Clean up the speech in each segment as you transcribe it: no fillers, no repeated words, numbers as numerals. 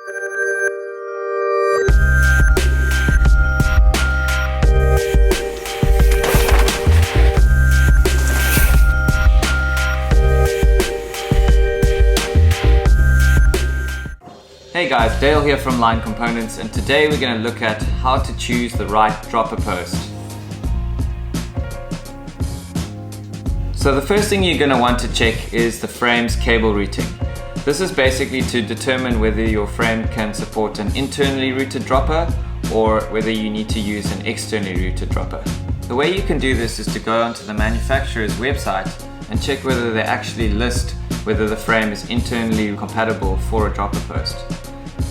Hey guys, Dale here from Line Components, and today we're going to look at how to choose the right dropper post. So the first thing you're going to want to check is the frame's cable routing. This is basically to determine whether your frame can support an internally routed dropper or whether you need to use an externally routed dropper. The way you can do this is to go onto the manufacturer's website and check whether they actually list whether the frame is internally compatible for a dropper post.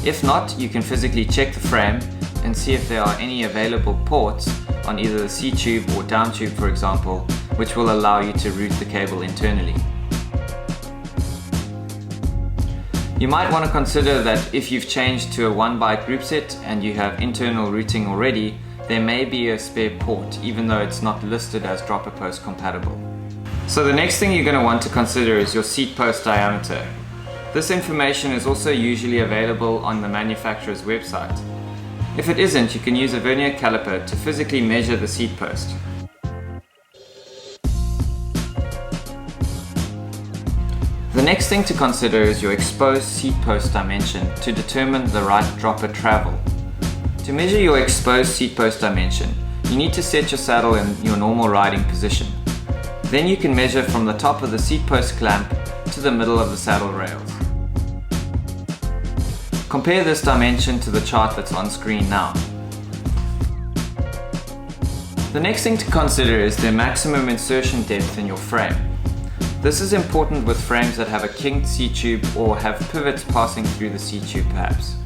If not, you can physically check the frame and see if there are any available ports on either the C-tube or down tube, for example, which will allow you to route the cable internally. You might want to consider that if you've changed to a 1x group set and you have internal routing already, there may be a spare port, even though it's not listed as dropper post compatible. So the next thing you're going to want to consider is your seat post diameter. This information is also usually available on the manufacturer's website. If it isn't, you can use a vernier caliper to physically measure the seat post. The next thing to consider is your exposed seat post dimension to determine the right dropper travel. To measure your exposed seat post dimension, you need to set your saddle in your normal riding position. Then you can measure from the top of the seat post clamp to the middle of the saddle rails. Compare this dimension to the chart that's on screen now. The next thing to consider is the maximum insertion depth in your frame. This is important with frames that have a kinked C-tube or have pivots passing through the C-tube perhaps.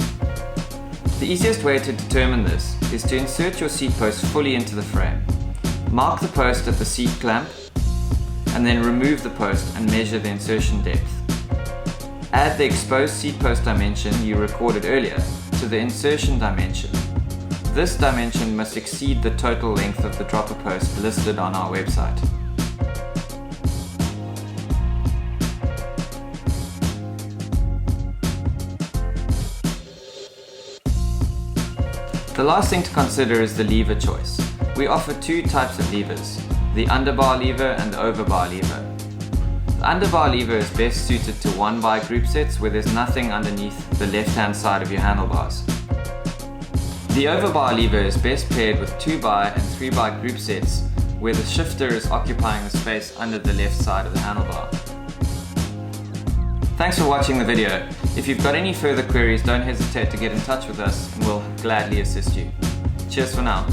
The easiest way to determine this is to insert your seat post fully into the frame. Mark the post at the seat clamp and then remove the post and measure the insertion depth. Add the exposed seat post dimension you recorded earlier to the insertion dimension. This dimension must exceed the total length of the dropper post listed on our website. The last thing to consider is the lever choice. We offer two types of levers, the underbar lever and the overbar lever. The underbar lever is best suited to 1x group sets where there's nothing underneath the left-hand side of your handlebars. The overbar lever is best paired with 2x and 3x group sets where the shifter is occupying the space under the left side of the handlebar. Thanks for watching the video. If you've got any further queries, don't hesitate to get in touch with us and we'll gladly assist you. Cheers for now.